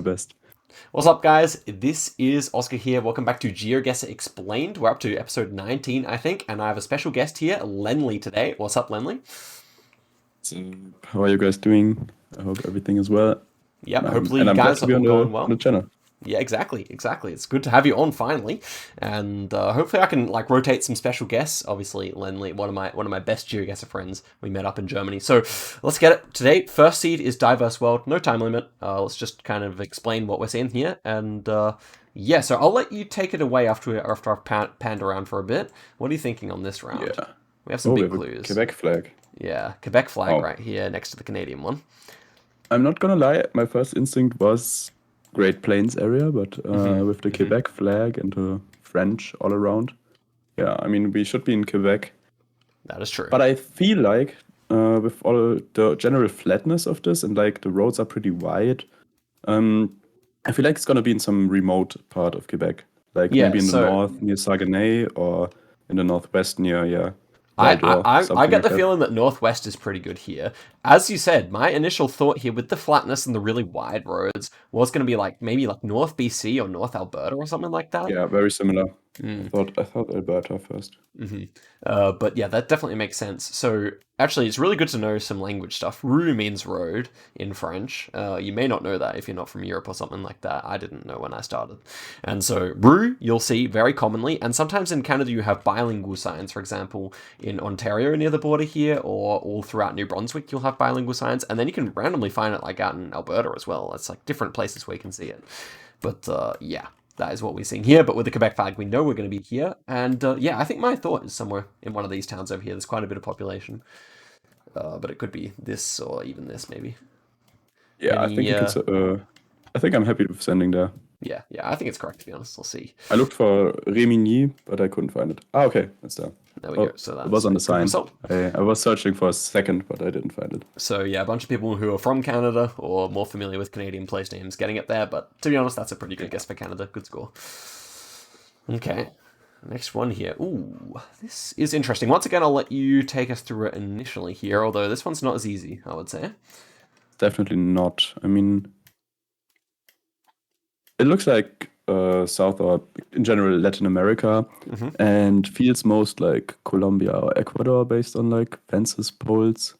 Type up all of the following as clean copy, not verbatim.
best. What's up, guys? This is Oscar here. Welcome back to Geoguessr Explained. We're up to episode 19, I think, and I have a special guest here, Lennli, today. What's up, Lennli? So, how are you guys doing? I hope everything is well. Yep, Um, hopefully and you I'm glad guys to are be all on going the well. channel. Yeah, exactly. It's good to have you on finally, and hopefully I can rotate some special guests. Obviously, Lennli, one of my best Geoguessr friends. We met up in Germany, so let's get it. Today, first seed is Diverse World. No time limit. Let's just kind of explain what we're seeing here, and yeah. So I'll let you take it away after I've panned around for a bit. What are you thinking on this round? Yeah. We have some Oh, we big have a clues. Quebec flag. Yeah, Quebec flag Wow. right here next to the Canadian one. I'm not gonna lie, my first instinct was Great Plains area, but with the Quebec flag and the French all around, yeah, I mean, we should be in Quebec. That is true. But I feel like with all the general flatness of this and like the roads are pretty wide, I feel like it's gonna be in some remote part of Quebec, like Yeah, maybe in the so north near Saguenay or in the northwest near I, Val I, d'Or, I something get like the that. feeling that Northwest is pretty good here. As you said, my initial thought here with the flatness and the really wide roads was going to be maybe North BC or North Alberta or something like that. Yeah, very similar. I Mm. thought Alberta first. But yeah, that definitely makes sense. So actually, it's really good to know some language stuff. Rue means road in French. You may not know that if you're not from Europe or something like that. I didn't know when I started. And so rue, you'll see very commonly. And sometimes in Canada, you have bilingual signs. For example, in Ontario near the border here, or all throughout New Brunswick, you'll have bilingual signs. And then you can randomly find it out in Alberta as well. It's different places where you can see it. But yeah, that is what we're seeing here. But with the Quebec flag, we know we're going to be here. And yeah, I think my thought is somewhere in one of these towns over here. There's quite a bit of population. But it could be this or even this, maybe. Yeah, I think Any, you could. I think I'm happy with sending there. yeah, I think it's correct, to be honest. We'll see. I looked for Remigny, but I couldn't find it. Ah, okay, it's there. There we Oh, go. So it was that's on a the good sign. result. I was searching for a second, but I didn't find it. So yeah, a bunch of people who are from Canada or more familiar with Canadian place names getting it there. But to be honest, that's a pretty good guess for Canada. Good score. Okay. Next one here. Ooh, this is interesting. Once again, I'll let you take us through it initially here, although this one's not as easy, I would say. Definitely not. I mean, it looks like South or in general Latin America, and feels most like Colombia or Ecuador based on like fences, poles,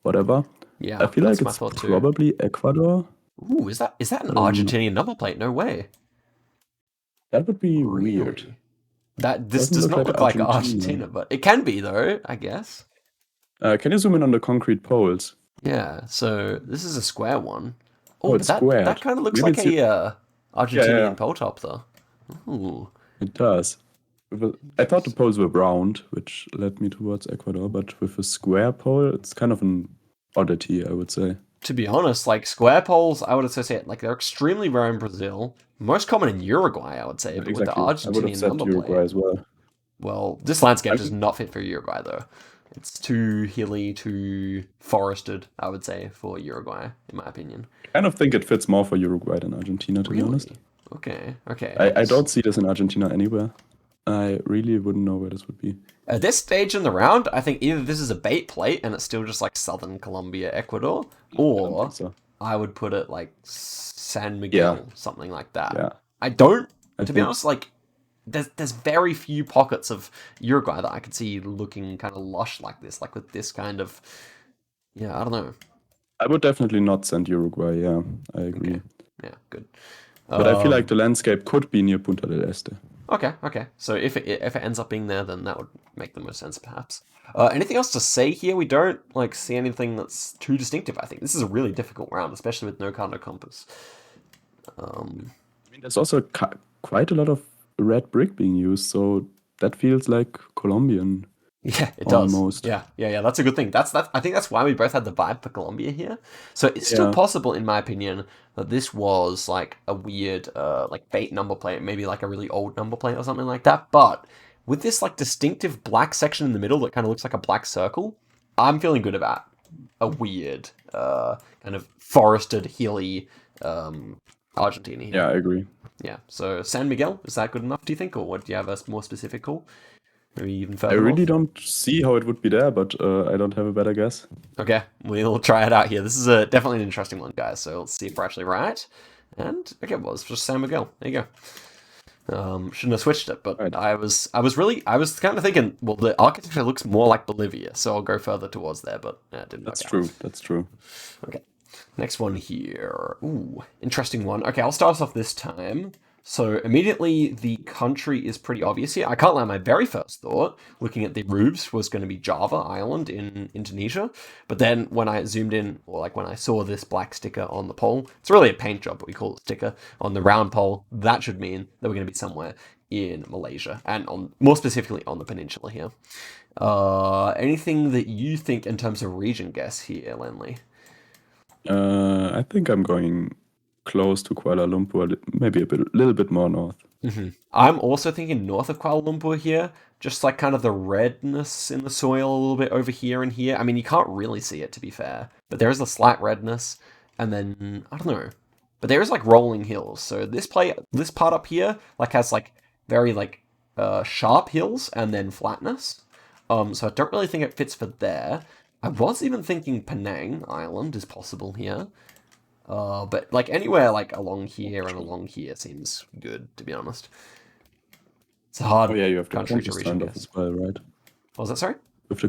whatever. I Yeah, feel like that's my it's thought too. probably Ecuador. Ooh, is that an Um, Argentinian number plate? No way. that would be weird. Really? This Doesn't does look not like look like Argentina. Argentina, but it can be though, I guess. Can you zoom in on the concrete poles? Yeah, so this is a square one. Oh, Oh, but it's that squared. kind of looks Maybe like it's a yeah, yeah, yeah. Argentinian pole top though. Ooh. It does. I thought the poles were round, which led me towards Ecuador, but with a square pole, it's kind of an oddity, I would say. To be honest, square poles, I would associate they're extremely rare in Brazil, most common in Uruguay, I would say, Yeah, but with the exactly. I would have Argentinian said number Uruguay plate, as well. well, this landscape I does mean, not fit for Uruguay though. It's too hilly, too forested, I would say, for Uruguay, in my opinion. I kind of think it fits more for Uruguay than Argentina, to be honest. Really? Okay, okay. I don't see this in Argentina anywhere. I really wouldn't know where this would be. At this stage in the round, I think either this is a bait plate and it's still just southern Colombia, Ecuador, I don't think or so. I would put it San Yeah, Miguel, something like that. yeah. I don't, I to be think honest, there's very few pockets of Uruguay that I could see looking kind of lush like this, with this kind of, yeah, I don't know. I would definitely not send Uruguay. Yeah, I Okay, agree. yeah, good. But I feel like Um, the landscape could be near Punta del Este. okay. So if it ends up being there, then that would make the most sense, perhaps. Anything else to say here? We don't see anything that's too distinctive. I think this is a really difficult round, especially with no car, no compass. I mean, there's also quite a lot of red brick being used, so that feels like Colombian Yeah, it does. almost. Yeah. That's a good thing. That's. I think that's why we both had the vibe for Colombia here. So it's still Yeah, possible, in my opinion, that this was a weird bait number plate, maybe a really old number plate or something like that. But with this distinctive black section in the middle that kind of looks like a black circle, I'm feeling good about a weird kind of forested, hilly Argentina here. yeah, I agree. Yeah. So San Miguel, is that good enough? Do you think, or do you have a more specific call? Maybe even I further really north? don't see how it would be there, but I don't have a better guess. Okay, we'll try it out here. This is definitely an interesting one, guys. So let's see if we're actually right. And okay, well, it's just San Miguel. There you go. Shouldn't have switched it, but Right. I was kind of thinking, well, the architecture looks more like Bolivia, so I'll go further towards there, but it didn't That's work out. true. That's true. Okay, next one here. Ooh, interesting one. Okay, I'll start us off this time. So immediately the country is pretty obvious here. I can't lie, my very first thought, looking at the roofs, was going to be Java Island in Indonesia. But then when I zoomed in, or like when I saw this black sticker on the pole, it's really a paint job, but we call it sticker, on the round pole, that should mean that we're going to be somewhere in Malaysia, and on more specifically on the peninsula here. Anything that you think in terms of region guess here, Lennli? I think I'm going close to Kuala Lumpur, maybe little bit more north. I'm also thinking north of Kuala Lumpur here, just like kind of the redness in the soil a little bit over here and here. I mean, you can't really see it to be fair, but there is a slight redness, and then I don't know, but there is like rolling hills. So this part up here like has like very like sharp hills and then flatness. So I don't really think it fits for there. I was even thinking Penang Island is possible here. But like anywhere like along here and along here seems good, to be honest. It's a Oh hard yeah, you have the country to compass region turned off guess. as well, right? What was that, sorry? With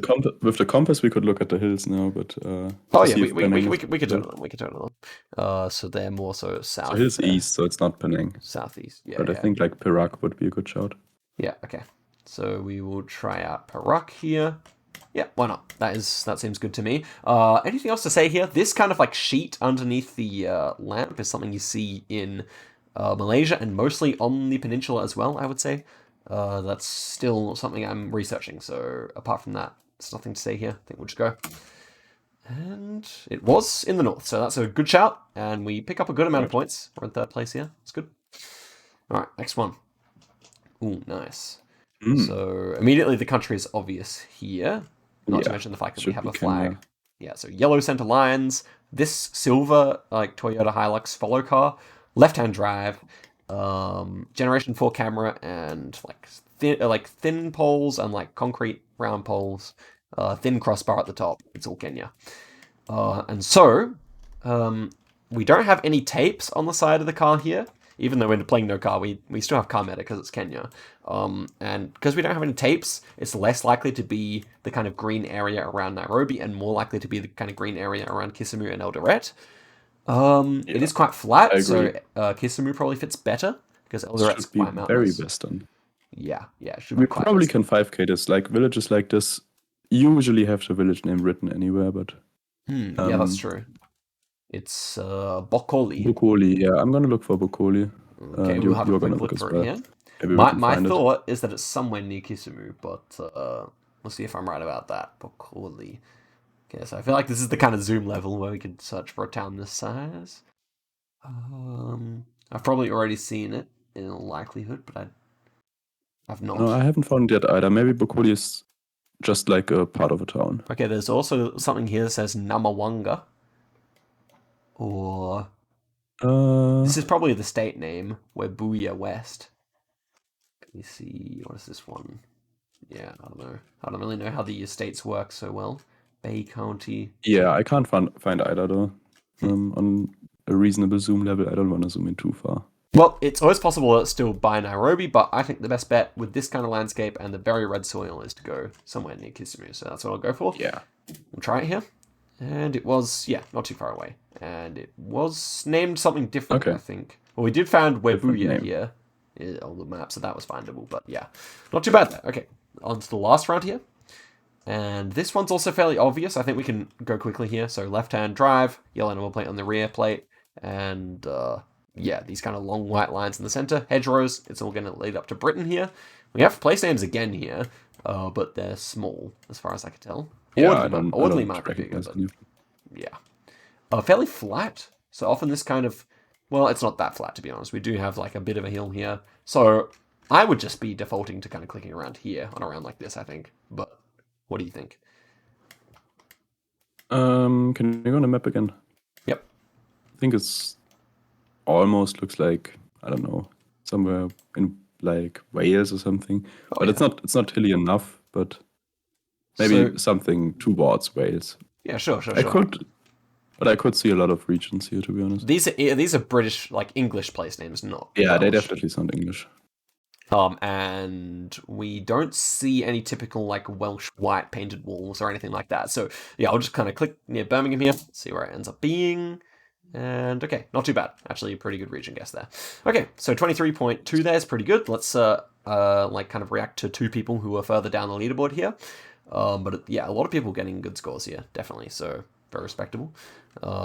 the compass, we could look at the hills now, but Oh to yeah, see we, if we, we, Penang we, is could- we could turn possible. it on. We could turn it on. So they're more so So south hills there. east, so it's not Penang. Southeast. Yeah, But I yeah. think like Perak would be a good shout. Yeah, okay. So we will try out Perak here. Yeah, why not? That seems good to me. Anything else to say here? This kind of like sheet underneath the lamp is something you see in Malaysia and mostly on the peninsula as well, I would say. That's still something I'm researching. So apart from that, there's nothing to say here. I think we'll just go. And it was in the north, so that's a good shout. And we pick up a good amount of Right. points. We're in third place here. It's good. All right, next one. Ooh, nice. So immediately the country is obvious here. Not to Yeah, mention the fact that we should have be a flag. Kenya. Yeah, so yellow center lines. This silver like Toyota Hilux follow car, left-hand drive, Generation 4 camera, and like thin poles and like concrete round poles, thin crossbar at the top. It's all Kenya. And so, we don't have any tapes on the side of the car here. Even though we're playing no car, we still have car meta because it's Kenya. And because we don't have any tapes, it's less likely to be the kind of green area around Nairobi and more likely to be the kind of green area around Kisumu and Eldoret. It is quite I flat, so agree. Kisumu probably fits better because This Eldoret's should be quite very mountainous. western. Yeah, it should be We quite probably western. can 5K this. Like villages like this usually have the village name written anywhere, but Yeah, that's true. It's Bokoli. Bukoli. Yeah, I'm gonna look for Bukoli, Okay, and we'll have a you're quick gonna look look as for it well. here. Maybe we My can my find it. thought is that it's somewhere near Kisumu, but we'll see if I'm right about that. Bokoli. Okay, so I feel like this is the kind of zoom level where we could search for a town this size. I've probably already seen it in all likelihood, but I've No, not. I haven't found it yet either. Maybe Bukoli is just like a part of a town. Okay, there's also something here that says Namawanga, or Uh, this is probably the state name, Webuya West. Let me see, what is this one? Yeah, I don't know. I don't really know how the estates work so well. Bay County. yeah, I can't find either though. On a reasonable zoom level, I don't want to zoom in too far. Well, it's always possible that it's still by Nairobi, but I think the best bet with this kind of landscape and the very red soil is to go somewhere near Kisumu. So that's what I'll go for. Yeah, We'll try it here. And it was, yeah, not too far away. And it was named something different, okay, I think. Well, we did find different Webuya name. here on the map, so that was findable. But yeah, not too bad there. Okay, on to the last round here. And this one's also fairly obvious. I think we can go quickly here. So left-hand drive, yellow number plate on the rear plate, and yeah, these kind of long white lines in the center, hedgerows. It's all going to lead up to Britain here. We have place names again here, but they're small as far as I can tell. Yeah, Audley I might don't be bigger, recognize but any. yeah, fairly flat. So often this kind of, well, it's not that flat to be honest. We do have like a bit of a hill here, so I would just be defaulting to kind of clicking around here on around like this, I think. But what do you think? Can you go on the map again? Yep. I think it's almost looks like, I don't know, somewhere in like Wales or something. Oh, But yeah. it's not hilly enough, but maybe So something towards Wales. yeah, sure. I could But I could see a lot of regions here, to be honest. These are British, like English place names, not Yeah, they Welsh. definitely sound English. And we don't see any typical like Welsh white painted walls or anything like that. So yeah, I'll just kind of click near Birmingham here, see where it ends up being. And okay, not too bad. Actually, a pretty good region guess there. Okay, so 23.2 there is pretty good. Let's like kind of react to two people who are further down the leaderboard here. But yeah, a lot of people getting good scores here, definitely. So very respectable.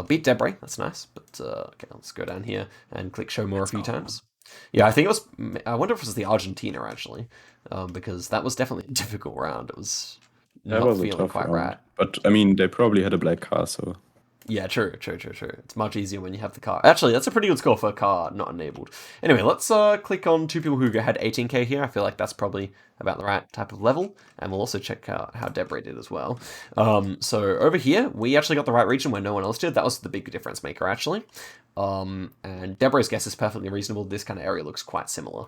Beat Debray, that's nice. But okay, let's go down here and click show more a few times. Yeah, I think it was. I wonder if it was the Argentina actually, because that was definitely a difficult round. It was That not was a feeling tough quite round. right. But I mean, they probably had a black car, so Yeah, true. It's much easier when you have the car. Actually, that's a pretty good score for a car not enabled. Anyway, let's click on two people who had 18k here. I feel like that's probably about the right type of level. And we'll also check out how Debray did as well. So over here, we actually got the right region where no one else did. That was the big difference maker, actually. And Debray's guess is perfectly reasonable. This kind of area looks quite similar.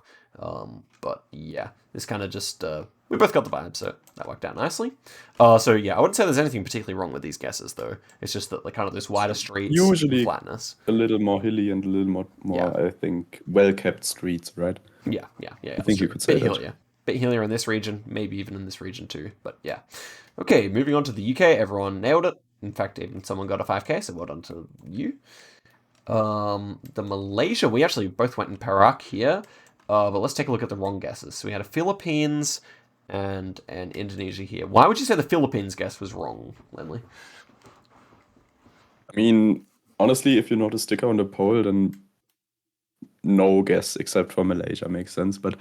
But yeah, this kind of just... we both got the vibe, so that worked out nicely. So yeah, I wouldn't say there's anything particularly wrong with these guesses, though. It's just that, like, kind of this wider streets, usually flatness. a little more hilly and a little more Yeah. I think, well-kept streets, right? Yeah. I think you could say Bit that. hillier. Bit hillier in this region, maybe even in this region too, but yeah. Okay, moving on to the UK, everyone nailed it. In fact, even someone got a 5k, so well done to you. The Malaysia, we actually both went in Perak here, but let's take a look at the wrong guesses. So we had a Philippines and an Indonesia here. Why would you say the Philippines guess was wrong, Lennli? I mean, honestly, if you note a sticker on the poll, then no guess except for Malaysia makes sense. But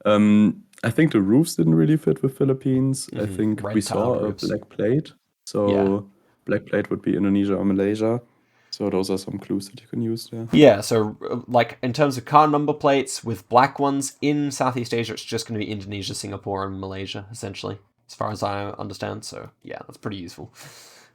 I think the roofs didn't really fit with Philippines. I think Red we saw tiled a roofs. black plate. So Yeah. black plate would be Indonesia or Malaysia. So those are some clues that you can use there. Yeah, so like in terms of car number plates with black ones in Southeast Asia, it's just going to be Indonesia, Singapore, and Malaysia, essentially, as far as I understand. So yeah, that's pretty useful.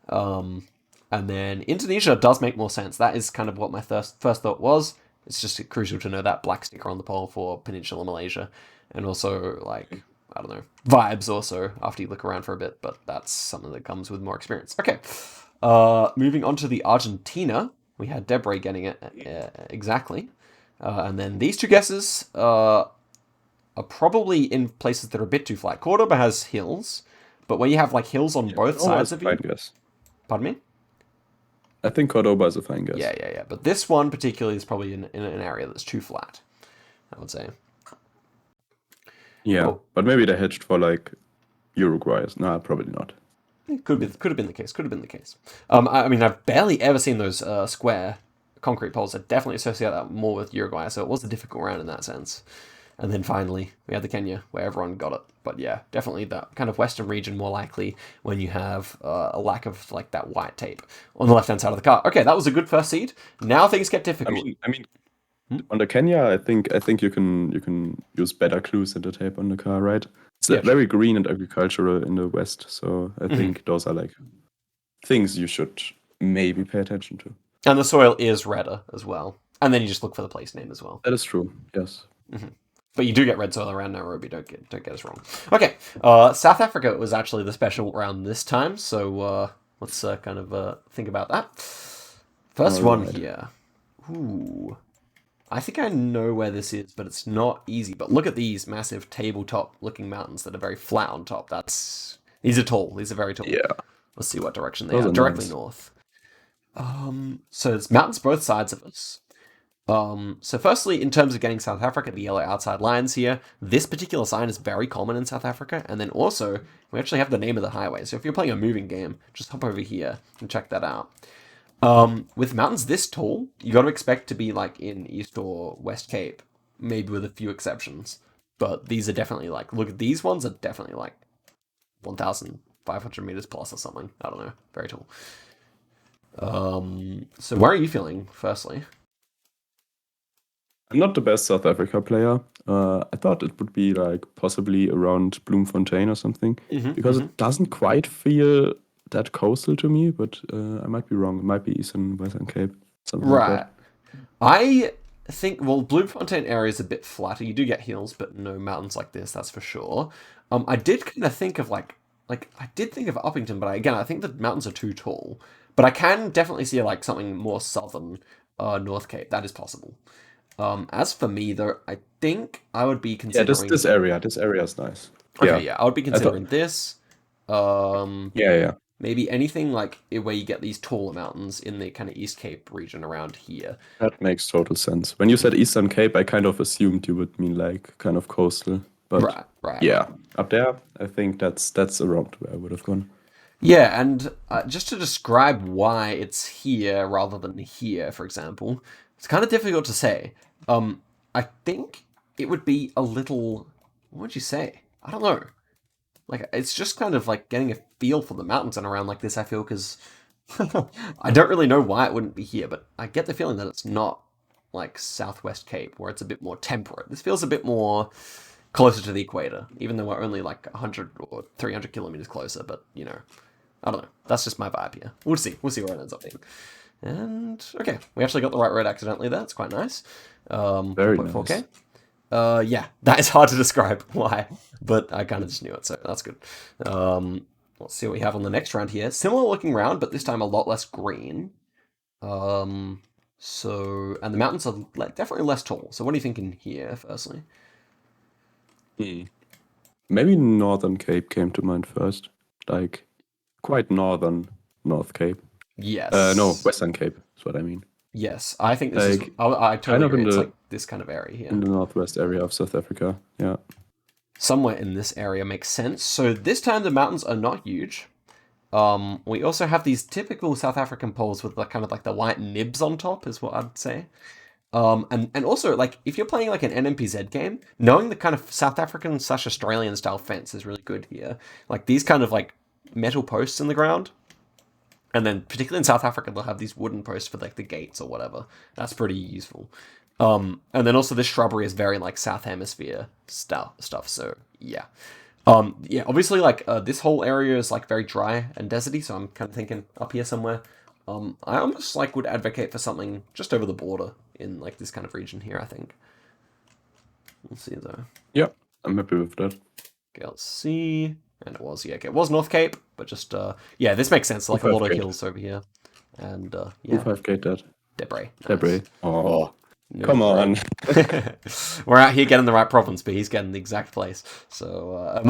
And then Indonesia does make more sense. That is kind of what my first thought was. It's just crucial to know that black sticker on the pole for Peninsular Malaysia. And also, like, I don't know, vibes also after you look around for a bit, but that's something that comes with more experience. Okay, moving on to the Argentina. We had Debray getting it exactly. And then these two guesses are probably in places that are a bit too flat. Cordoba has hills, but where you have like hills on both sides of you... Guess. Pardon me? I think Cordoba is a fine guess. Yeah. But this one particularly is probably in an area that's too flat, I would say. Yeah, but maybe they hedged for like Uruguay. No, probably not. Could have been the case. I mean, I've barely ever seen those square concrete poles. I definitely associate that more with Uruguay, so it was a difficult round in that sense. And then finally, we had the Kenya, where everyone got it. But yeah, definitely that kind of western region more likely when you have a lack of like that white tape on the left-hand side of the car. Okay, that was a good first seed. Now things get difficult. I mean, on the Kenya, I think you can use better clues than the tape on the car, right? It's very green and agricultural in the west, so I think those are like things you should maybe pay attention to. And the soil is redder as well. And then you just look for the place name as well. That is true. Yes. But you do get red soil around Nairobi. Don't get us wrong. Okay, South Africa was actually the special round this time. So let's kind of think about that. First one here. Ooh. I think I know where this is, but it's not easy. But look at these massive tabletop-looking mountains that are very flat on top. These are tall. These are very tall. Yeah. Let's see what direction they are. Directly north. So it's mountains both sides of us. So firstly, in terms of getting South Africa, the yellow outside lines here, this particular sign is very common in South Africa. And then also, we actually have the name of the highway. So if you're playing a moving game, just hop over here and check that out. With mountains this tall, you got to expect to be like in East or West Cape, maybe with a few exceptions. But these are definitely like, look, these ones are definitely like 1,500 meters plus or something. I don't know. Very tall. So where are you feeling, firstly? I'm not the best South Africa player. I thought it would be like possibly around Bloemfontein or something, because it doesn't quite feel that coastal to me, but I might be wrong. It might be Eastern Western Cape, something like that. I think, well, Bloemfontein area is a bit flatter. You do get hills, but no mountains like this, that's for sure. I did kind of think of like I did think of Uppington, but I think the mountains are too tall. But I can definitely see like something more southern, North Cape. That is possible. As for me though, I think I would be Yeah, this considering. this area. This area is nice. Okay, Yeah, yeah, I would be I thought. considering this. Um, Yeah, yeah. Maybe anything like where you get these taller mountains in the kind of East Cape region around here. That makes total sense. When you said Eastern Cape, I kind of assumed you would mean like kind of coastal. But Right, right, right. yeah, up there, I think that's around where I would have gone. Yeah, and just to describe why it's here rather than here, for example, it's kind of difficult to say. I think it would be a little. What would you say? I don't know. Like, it's just kind of like getting a feel for the mountains and around like this, I feel, because I don't really know why it wouldn't be here, but I get the feeling that it's not like Southwest Cape, where it's a bit more temperate. This feels a bit more closer to the equator, even though we're only like 100 or 300 kilometers closer, but you know. I don't know. That's just my vibe here. We'll see. We'll see where it ends up being. And okay, we actually got the right road accidentally there. That's quite nice. Very 4.4K. nice. Yeah, that is hard to describe why, but I kind of just knew it, so that's good. Let's see what we have on the next round here. Similar looking round, but this time a lot less green. And the mountains are definitely less tall. So what are you thinking here, firstly? Hmm. Maybe Northern Cape came to mind first. Like quite northern North Cape. No, Yes. Western Cape is what I mean. Yes, I think this is. Like I kind totally of agree. It's like this kind of area in here. the northwest area of South Africa. Yeah. Somewhere in this area makes sense. So this time the mountains are not huge. We also have these typical South African poles with the kind of like the white nibs on top, is what I'd say. And also like if you're playing like an NMPZ game, knowing the kind of South African / Australian style fence is really good here. Like these kind of like metal posts in the ground, and then particularly in South Africa they'll have these wooden posts for like the gates or whatever. That's pretty useful. And then also this shrubbery is very like South Hemisphere stuff. So yeah. Yeah, obviously, like this whole area is like very dry and deserty, so I'm kind of thinking up here somewhere. I almost like would advocate for something just over the border in like this kind of region here. I think. We'll see though. Yeah, I'm happy with that. Okay, let's see. And it was okay, it was North Cape, but just yeah, this makes sense. Like a lot of 5K. hills over here, and Who yeah, 5K that? debris. Debris. Nice. Oh, No come on. We're out here getting the right province, but he's getting the exact place. So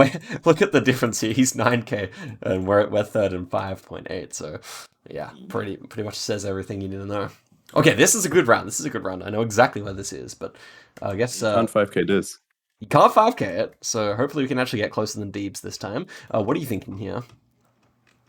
look at the difference here. He's 9K, and we're third and 5.8. So yeah, pretty much says everything you need to know. Okay, this is a good round. This is a good round. I know exactly where this is, but I guess Can't 5K this. you can't 5K it. So hopefully we can actually get closer than Deebs this time. What are you thinking here?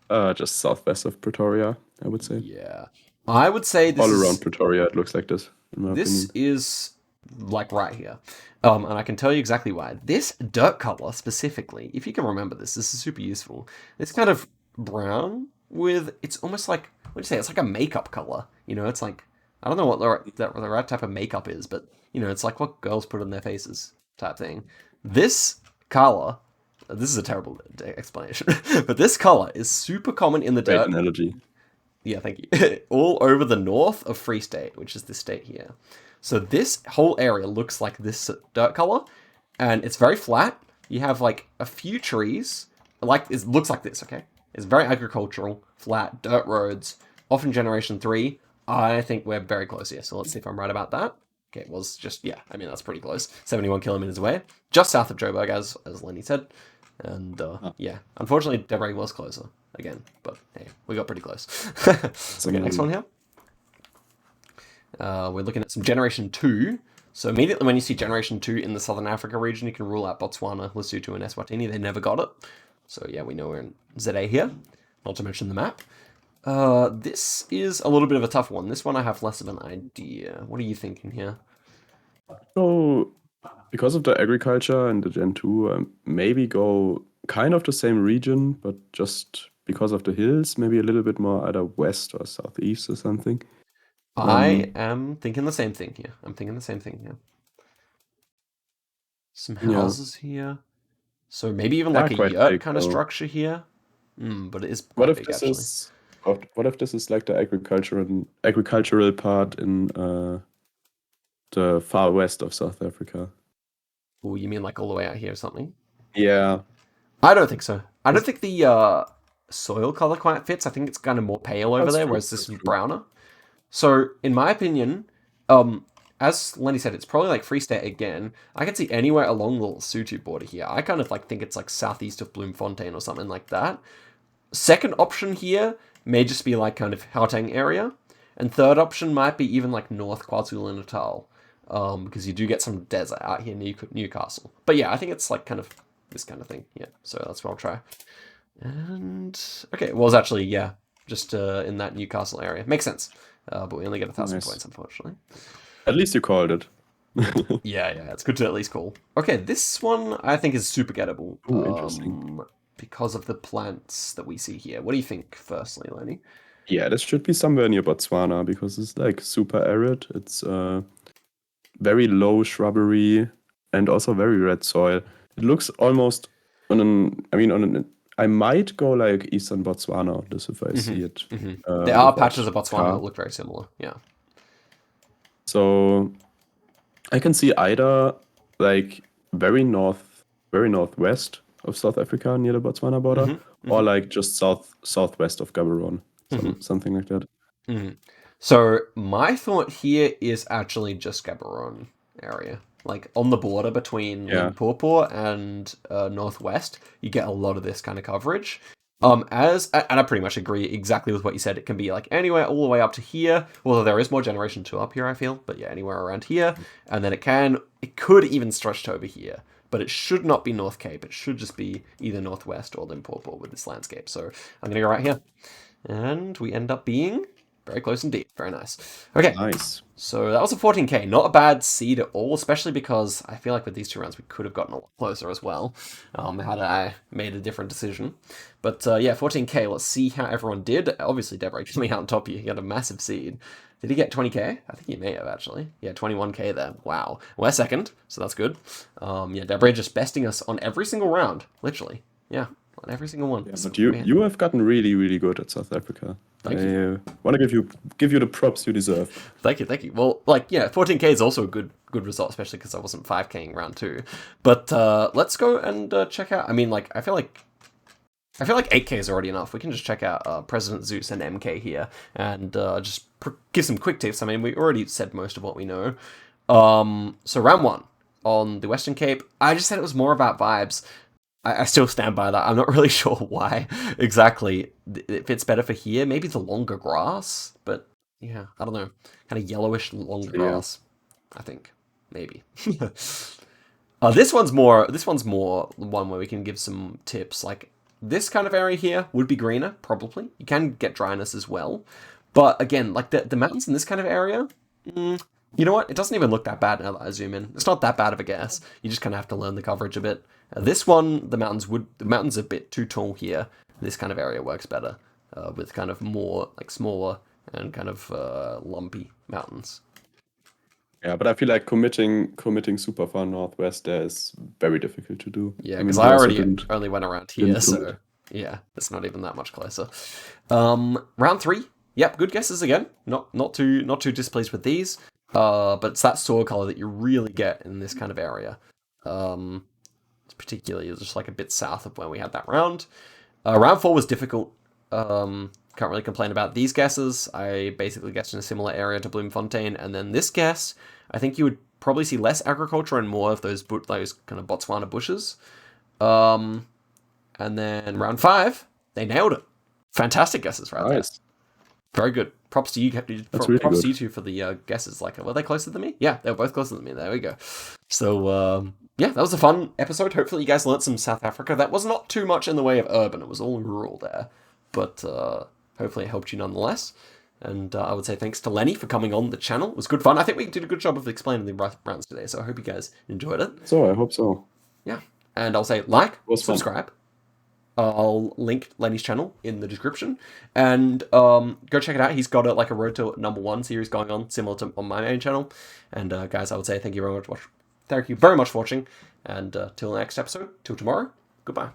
Just southwest of Pretoria, I would say. Yeah, I would say this All is around Pretoria, it looks like this, in my This opinion. is like right here. And I can tell you exactly why. This dirt color specifically, if you can remember this is super useful. It's kind of brown with, it's almost like, what do you say? It's like a makeup color. You know, it's like, I don't know what the right type of makeup is, but, you know, it's like what girls put on their faces type thing. This color, this is a terrible explanation, but this color is super common in the Great dirt. analogy. Yeah, thank you. All over the north of Free State, which is this state here. So this whole area looks like this dirt color, and it's very flat. You have like a few trees, like it looks like this. Okay, it's very agricultural, flat dirt roads. Often Generation 3. I think we're very close here. So let's see if I'm right about that. Okay, it was just yeah. I mean that's pretty close. 71 kilometers away, just south of Joburg, as Lennli said. And yeah, unfortunately, Debray was closer again, but hey, we got pretty close. Okay, next one here. We're looking at some Generation 2. So immediately when you see Generation 2 in the Southern Africa region, you can rule out Botswana, Lesotho, and Eswatini. They never got it. So yeah, we know we're in ZA here, not to mention the map. This is a little bit of a tough one. This one I have less of an idea. What are you thinking here? So, because of the agriculture and the Gen 2, maybe go kind of the same region, but just because of the hills, maybe a little bit more either west or southeast or something. I am thinking the same thing here. I'm thinking the same thing here. Some Yeah, houses here. So maybe even they're like a quite yurt big kind of though. structure here. But it is What quite if big this actually. is what if this is like the agricultural part in the far west of South Africa? Oh, you mean like all the way out here or something? Yeah, I don't think so. I don't think the soil color quite fits. I think it's kind of more pale over That's there, true. whereas this That's is true. browner. So, in my opinion, as Lenny said, it's probably like Free State again. I can see anywhere along the Lesotho border here. I kind of like think it's like southeast of Bloemfontein or something like that. Second option here may just be like kind of Gauteng area. And third option might be even like North KwaZulu-Natal. Because you do get some desert out here near Newcastle. But yeah, I think it's like kind of this kind of thing. Yeah, so that's what I'll try. And okay, well, it's actually, yeah, just in that Newcastle area. Makes sense. But we only get 1,000 Nice. points, unfortunately. At least you called it. Yeah, it's good to at least call. Okay, this one I think is super gettable. Ooh, interesting. Because of the plants that we see here. What do you think, firstly, Lenny? Yeah, this should be somewhere near Botswana because it's like super arid. It's very low shrubbery and also very red soil. It looks almost I might go like Eastern Botswana on this if I see it. There are without patches of Botswana car. that look very similar. Yeah. So I can see either like very northwest of South Africa near the Botswana border, or like just southwest of Gaborone, something like that. So my thought here is actually just Gaborone area. Like on the border between Limpopo and Northwest, you get a lot of this kind of coverage. And I pretty much agree exactly with what you said. It can be like anywhere all the way up to here. Although there is more Generation 2 up here, I feel. But yeah, anywhere around here. And then it could even stretch to over here. But it should not be North Cape. It should just be either Northwest or Limpopo with this landscape. So I'm going to go right here. And we end up being very close indeed. Very nice. Okay. Nice. So that was a 14k. Not a bad seed at all, especially because I feel like with these 2 rounds we could have gotten a lot closer as well, had I made a different decision. But yeah, 14k. Let's see how everyone did. Obviously, Deborah coming out on top of you. He got a massive seed. Did he get 20k? I think he may have, actually. Yeah, 21k there. Wow. We're second, so that's good. Yeah, Deborah just besting us on every single round. Literally. Yeah, on every single one. Yeah, but you have gotten really, really good at South Africa. Thank you. Want to give you the props you deserve. Thank you. Well, like, yeah, 14k is also a good result, especially because I wasn't 5k'ing round 2. But let's go and check out. I mean, like, I feel like 8k is already enough. We can just check out President Zeus and MK here and just give some quick tips. I mean, we already said most of what we know. So round 1 on the Western Cape, I just said it was more about vibes. I still stand by that. I'm not really sure why exactly it fits better for here. Maybe the longer grass, but yeah, I don't know. Kind of yellowish longer grass, I think. Maybe. This one's more one where we can give some tips. Like this kind of area here would be greener, probably. You can get dryness as well. But again, like the mountains in this kind of area, you know what? It doesn't even look that bad now that I zoom in. It's not that bad of a guess. You just kind of have to learn the coverage a bit. This one, the mountains are a bit too tall here. This kind of area works better with kind of more like smaller and kind of lumpy mountains. Yeah, but I feel like committing super far northwest there is very difficult to do. Yeah, because I already only went around here, so yeah, it's not even that much closer. Round 3. Yep, good guesses again. Not too displeased with these. But it's that soil color that you really get in this kind of area. It's particularly just like a bit south of where we had that round. Round 4 was difficult. Can't really complain about these guesses. I basically guessed in a similar area to Bloemfontein, and then this guess, I think you would probably see less agriculture and more of those kind of Botswana bushes. And then round 5, they nailed it. Fantastic guesses right there. Very good. Props to you. Props to you two for the guesses. Like, were they closer than me? Yeah, they were both closer than me. There we go. So, yeah, that was a fun episode. Hopefully you guys learnt some South Africa. That was not too much in the way of urban. It was all rural there. But hopefully it helped you nonetheless. And I would say thanks to Lenny for coming on the channel. It was good fun. I think we did a good job of explaining the rounds today. So I hope you guys enjoyed it. So I hope so. Yeah. And I'll say like, subscribe. I'll link Lenny's channel in the description, and go check it out. He's got a Road to #1 series going on, similar to on my main channel. And guys, I would say thank you very much for watching, and till the next episode, till tomorrow, goodbye.